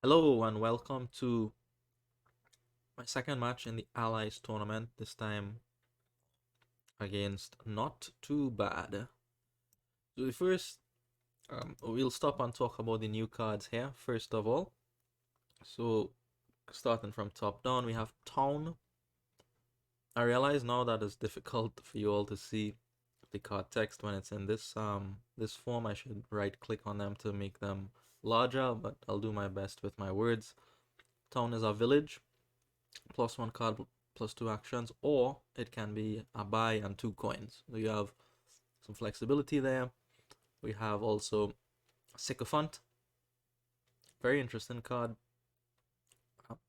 Hello and welcome to my second match in the Allies tournament, this time against Not Too Bad. So the first, we'll stop and talk about the new cards here, first of all. So starting from top down, we have Town. I realize now that it's difficult for you all to see the card text when it's in this form. I should right click on them to make them larger, but I'll do my best with my words. Town is a village. Plus one card, plus two actions, or it can be a buy and two coins. So you have some flexibility there. We have also Sycophant, very interesting card.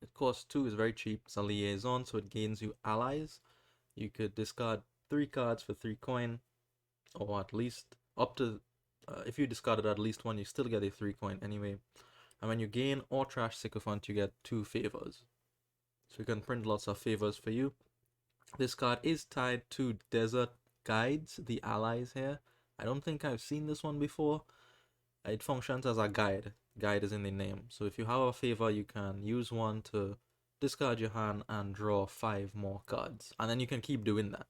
It costs two, is very cheap. It's a liaison, so it gains you allies. You could discard three cards for three coin, or at least up to. If you discarded at least one, you still get a three coin anyway. And when you gain or trash Sycophant, you get two favors. So you can print lots of favors for you. This card is tied to Desert Guides, the allies here. I don't think I've seen this one before. It functions as a guide. Guide is in the name. So if you have a favor, you can use one to discard your hand and draw 5 more cards. And then you can keep doing that.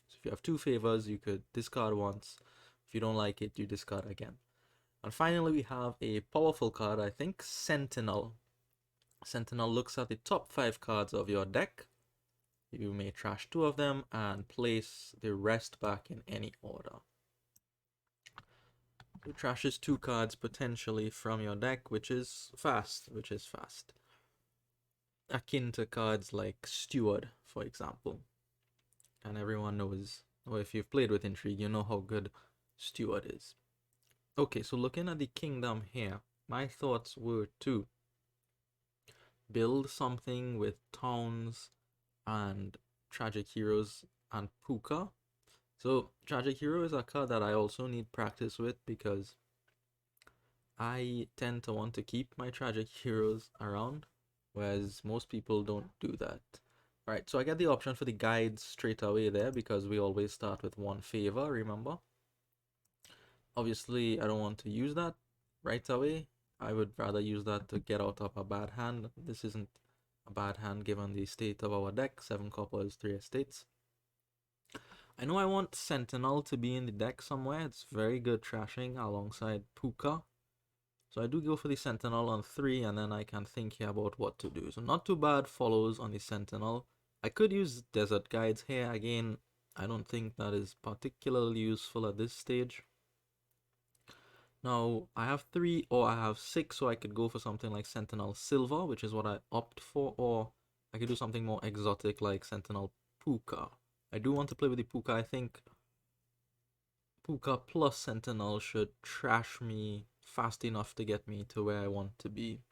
So if you have 2 favors, you could discard once. If you don't like it, you discard again. And finally, we have a powerful card, I think, Sentinel. Sentinel looks at the top 5 cards of your deck. You may trash 2 of them and place the rest back in any order. It trashes 2 cards potentially from your deck, which is fast. Akin to cards like Steward, for example. And everyone knows, or if you've played with Intrigue, you know how good Steward is. Okay, so looking at the kingdom here, my thoughts were to build something with towns and tragic heroes and Puka. So Tragic Hero is a card that I also need practice with because I tend to want to keep my Tragic Heroes around, whereas most people don't do that. Right, so I get the option for the guides straight away there because we always start with one favor, remember? Obviously, I don't want to use that right away. I would rather use that to get out of a bad hand. This isn't a bad hand given the state of our deck, 7 coppers, 3 estates. I know I want Sentinel to be in the deck somewhere. It's very good trashing alongside Puka. So I do go for the Sentinel on 3 and then I can think here about what to do. So Not Too Bad follows on the Sentinel. I could use Desert Guides here. Again, I don't think that is particularly useful at this stage. Now, I have 3 or I have 6, so I could go for something like Sentinel Silver, which is what I opt for, or I could do something more exotic like Sentinel Puka. I do want to play with the Puka. I think Puka plus Sentinel should trash me fast enough to get me to where I want to be.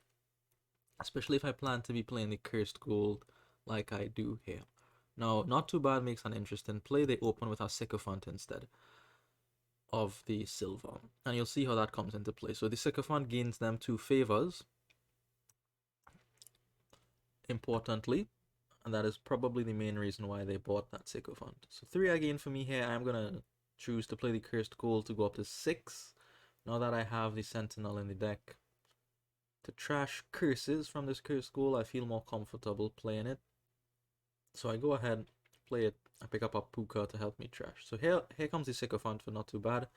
Especially if I plan to be playing the Cursed Gold like I do here. Now, Not Too Bad makes an interesting play. They open with a Sycophant instead of the silver. And you'll see how that comes into play. So the Sycophant gains them 2 favors, importantly. And that is probably the main reason why they bought that Sycophant. So 3 again for me here. I'm going to choose to play the Cursed Gold to go up to 6. Now that I have the Sentinel in the deck. To trash curses from this Cursed Gold, I feel more comfortable playing it. So I go ahead, play it, I pick up a Puka to help me trash. So here comes the Sycophant for Not Too Bad.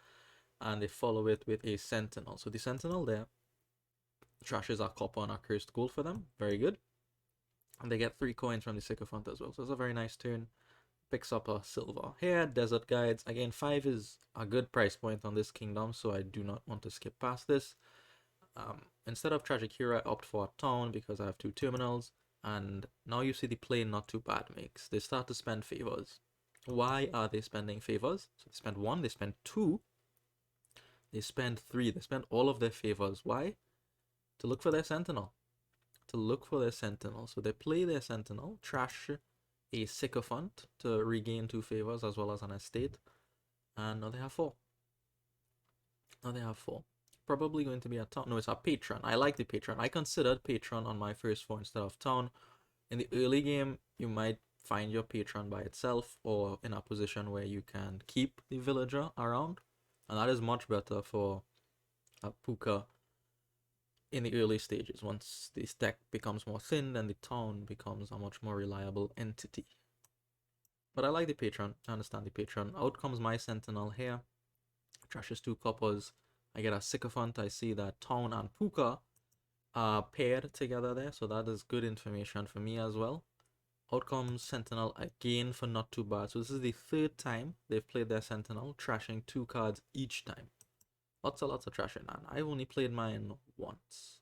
And they follow it with a Sentinel. So the Sentinel there trashes a copper and a Cursed Gold for them. Very good. And they get 3 coins from the Sycophant as well. So it's a very nice turn. Picks up a silver. Here, Desert Guides. Again, 5 is a good price point on this kingdom, so I do not want to skip past this. Instead of Tragic Hero, I opt for a town because I have 2 terminals. And now you see the play Not Too Bad makes. They start to spend favors. Why are they spending favors? So they spend 1, they spend 2, they spend 3, they spend all of their favors. Why? To look for their Sentinel. So they play their Sentinel, trash a Sycophant to regain 2 favors as well as an estate. And now they have 4. Probably going to be a town. No, it's a patron. I like the patron. I considered patron on my first 4 instead of town. In the early game, you might find your patron by itself or in a position where you can keep the villager around. And that is much better for a Puka in the early stages. Once this deck becomes more thin, then the town becomes a much more reliable entity. But I like the patron. I understand the patron. Out comes my Sentinel here. Trashes 2 coppers. I get a Sycophant. I see that town and Puka are paired together there, so that is good information for me as well. Out comes Sentinel again for not too bad. So this is the third time they've played their Sentinel, trashing 2 cards each time. Lots of trashing, and I've only played mine once.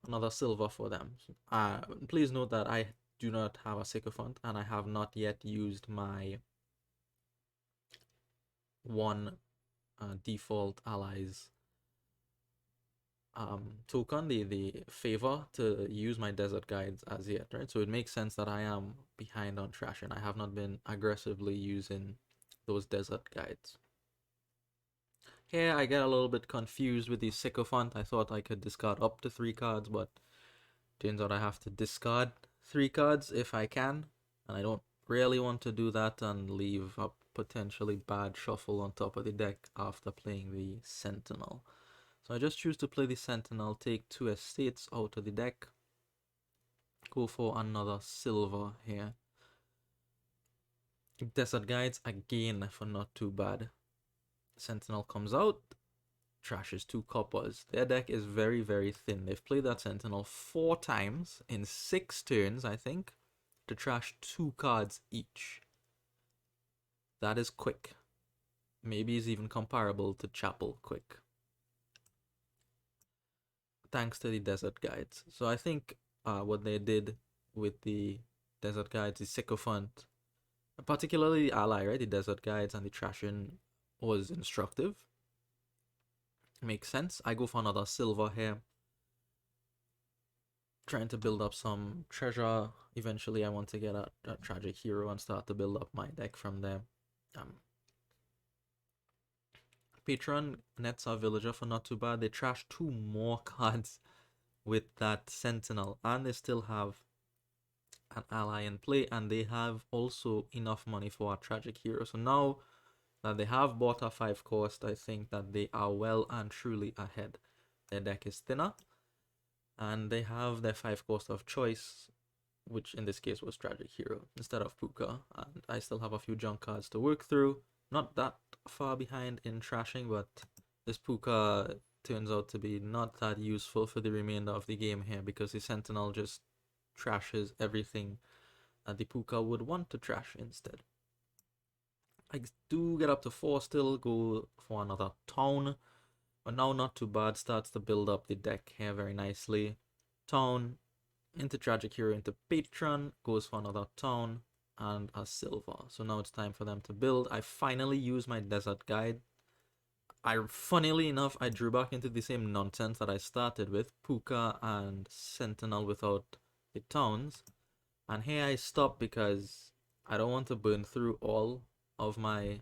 Another silver for them. Please note that I do not have a Sycophant, and I have not yet used my one default allies token, the favor to use my desert guides as yet, right? So it makes sense that I am behind on trashing. I have not been aggressively using those desert guides. Here I get a little bit confused with the Sycophant. I thought I could discard up to 3 cards, but turns out I have to discard 3 cards if I can, and I don't really want to do that and leave a potentially bad shuffle on top of the deck after playing the Sentinel. So I just choose to play the Sentinel, take 2 estates out of the deck, go for another silver here. Desert Guides again for not too bad. Sentinel comes out, trashes 2 coppers. Their deck is very, very thin. They've played that Sentinel 4 times in 6 turns, I think, to trash 2 cards each. That is quick. Maybe it's even comparable to Chapel quick, thanks to the Desert Guides. So I think what they did with the Desert Guides, the Sycophant, particularly the ally, right? The Desert Guides and the trashing was instructive. Makes sense. I go for another silver here, trying to build up some treasure. Eventually I want to get a Tragic Hero and start to build up my deck from there. Patron nets our villager for not too bad. They trash 2 more cards with that Sentinel, and they still have an ally in play, and they have also enough money for a Tragic Hero. So now that they have bought a 5 cost, I think that they are well and truly ahead. Their deck is thinner, and they have their 5 cost of choice, which in this case was Tragic Hero instead of Puka. And I still have a few junk cards to work through. Not that far behind in trashing, but this Puka turns out to be not that useful for the remainder of the game here, because the Sentinel just trashes everything that the Puka would want to trash instead. I do get up to 4 still, go for another town, but now not too bad. Starts to build up the deck here very nicely. Town into Tragic Hero into Patron, goes for another town and a silver. So now it's time for them to build. I finally use my Desert Guide. Funnily enough, I drew back into the same nonsense that I started with, Puka and Sentinel without the towns. And here I stop because I don't want to burn through all of my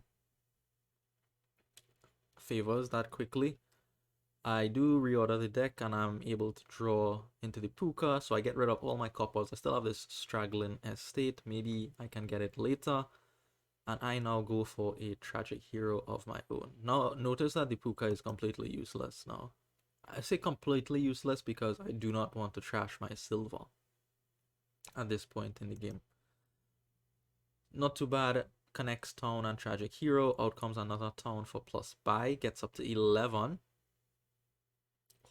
favors that quickly. I do reorder the deck and I'm able to draw into the Puka, so I get rid of all my coppers. I still have this straggling estate. Maybe I can get it later. And I now go for a Tragic Hero of my own. Now, notice that the Puka is completely useless now. I say completely useless because I do not want to trash my silver at this point in the game. Not too bad. Connects town and Tragic Hero. Out comes another town for plus buy. Gets up to 11.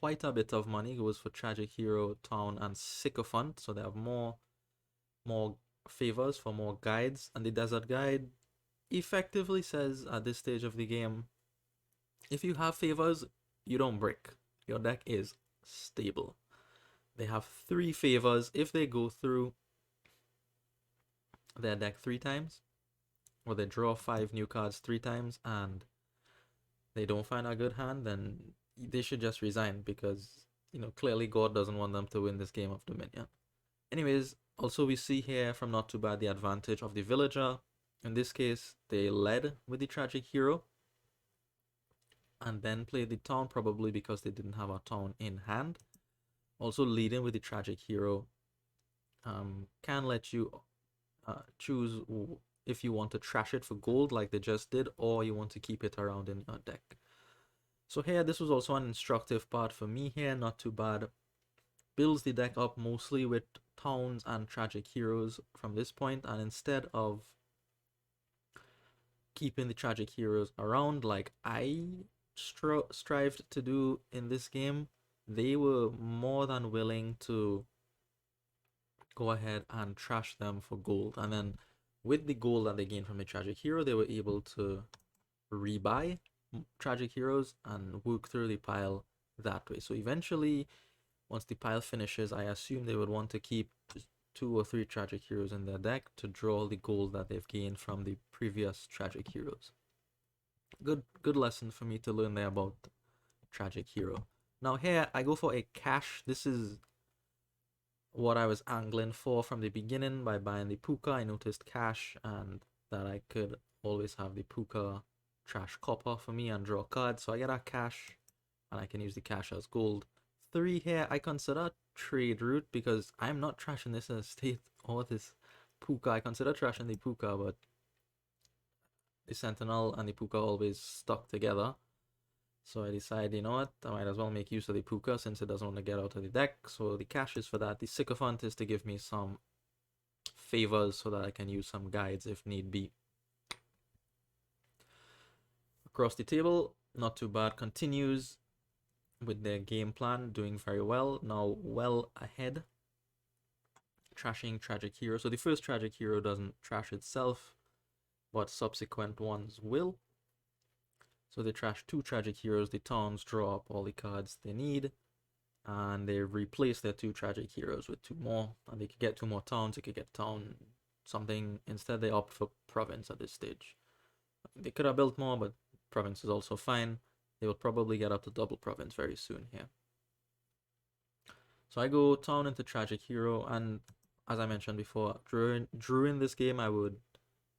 Quite a bit of money goes for Tragic Hero, town, and Sycophant. So they have more favors for more guides. And the Desert Guide effectively says at this stage of the game, if you have favors, you don't break. Your deck is stable. They have 3 favors. If they go through their deck 3 times, or they draw 5 new cards 3 times, and they don't find a good hand, then they should just resign, because, you know, clearly God doesn't want them to win this game of Dominion. Anyways, also we see here from not too bad the advantage of the villager. In this case, they led with the Tragic Hero and then played the town, probably because they didn't have a town in hand. Also leading with the Tragic Hero can let you choose if you want to trash it for gold like they just did, or you want to keep it around in your deck. So here, this was also an instructive part for me here, not too bad. Builds the deck up mostly with towns and tragic heroes from this point, and instead of keeping the tragic heroes around like I strived to do in this game, they were more than willing to go ahead and trash them for gold. And then with the gold that they gained from the tragic hero, they were able to rebuy tragic heroes and work through the pile that way. So eventually, once the pile finishes, I assume they would want to keep 2 or 3 tragic heroes in their deck to draw the gold that they've gained from the previous tragic heroes. Good lesson for me to learn there about tragic hero. Now here I go for a cash. This is what I was angling for from the beginning by buying the Puka. I noticed cash and that I could always have the Puka trash copper for me and draw cards. So I get a cash and I can use the cash as gold. 3 here I consider trade route because I'm not trashing this estate or this Puka. I consider trashing the Puka, but the Sentinel and the Puka always stuck together. So I decided, you know what, I might as well make use of the Puka since it doesn't want to get out of the deck. So the cash is for that. The Sycophant is to give me some favors so that I can use some guides if need be. Across the table, not too bad, continues with their game plan, doing very well. Now well ahead. Trashing Tragic Hero. So the first Tragic Hero doesn't trash itself, but subsequent ones will. So they trash 2 tragic heroes, the towns draw up all the cards they need, and they replace their 2 tragic heroes with 2 more, and they could get 2 more towns, they could get town something. Instead they opt for province at this stage. They could have built more, but province is also fine. They will probably get up to double province very soon here. So I go town into tragic hero, and as I mentioned before, during this game I would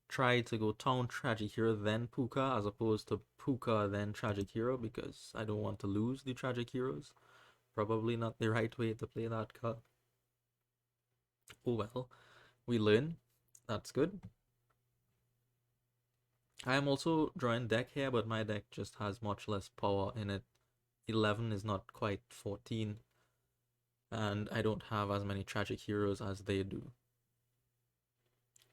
try to go town tragic hero then Puka as opposed to Puka then tragic hero because I don't want to lose the tragic heroes. Probably not the right way to play that card. Oh well, we learn. That's good. I am also drawing deck here, but my deck just has much less power in it. 11 is not quite 14, and I don't have as many tragic heroes as they do.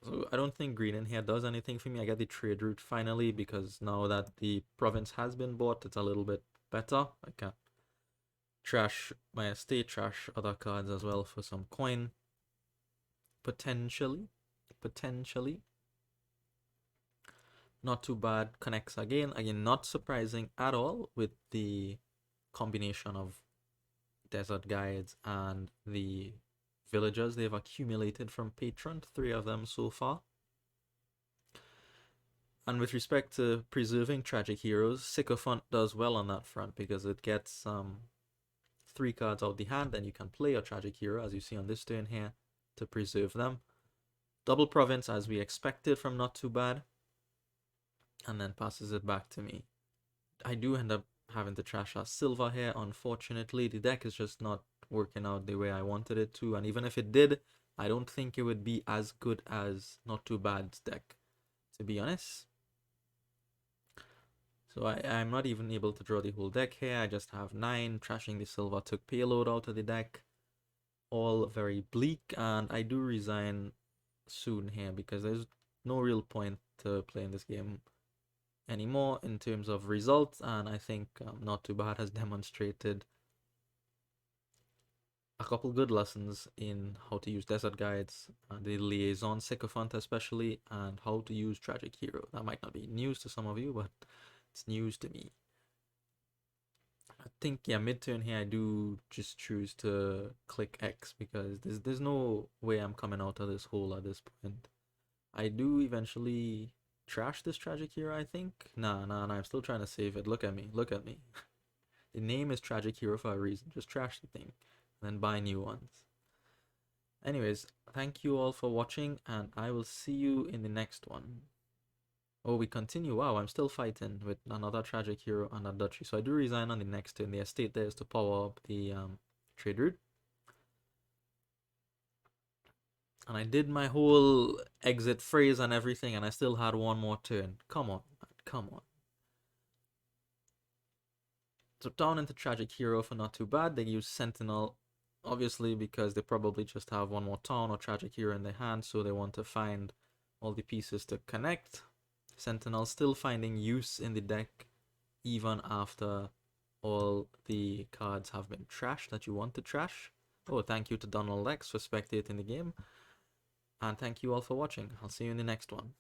So I don't think green in here does anything for me. I get the trade route finally because now that the province has been bought, it's a little bit better. I can trash my estate, trash other cards as well for some coin. Potentially. Not too bad. Connects again. Again, not surprising at all with the combination of desert guides and the villagers they've accumulated from Patron. 3 of them so far. And with respect to preserving tragic heroes, Sycophant does well on that front because it gets 3 cards out the hand, and you can play a tragic hero, as you see on this turn here, to preserve them. Double province, as we expected from Not Too Bad, and then passes it back to me. I do end up having to trash a silver here, unfortunately. The deck is just not working out the way I wanted it to, and even if it did, I don't think it would be as good as Not Too Bad's deck, to be honest. So I'm not even able to draw the whole deck here. I just have 9. Trashing the silver took payload out of the deck. All very bleak, and I do resign soon here because there's no real point to playing this game anymore in terms of results, and I think Not Too Bad has demonstrated a couple good lessons in how to use desert guides, the liaison Sycophant especially, and how to use tragic hero. That might not be news to some of you, but it's news to me. I think, yeah, mid-turn here I do just choose to click X because there's no way I'm coming out of this hole at this point. I do eventually trash this tragic hero, I think. Nah, I'm still trying to save it. Look at me. The name is Tragic Hero for a reason. Just trash the thing and then buy new ones. Anyways, thank you all for watching, and I will see you in the next one. Oh, we continue. Wow, I'm still fighting with another tragic hero and a duchy. So I do resign on the next turn. The estate there is to power up the trade route. And I did my whole exit phrase and everything, and I still had one more turn. Come on, man. Come on. So down into Tragic Hero for Not Too Bad. They use Sentinel, obviously, because they probably just have one more Town or Tragic Hero in their hand, so they want to find all the pieces to connect. Sentinel still finding use in the deck, even after all the cards have been trashed that you want to trash. Oh, thank you to Donald X for spectating the game. And thank you all for watching. I'll see you in the next one.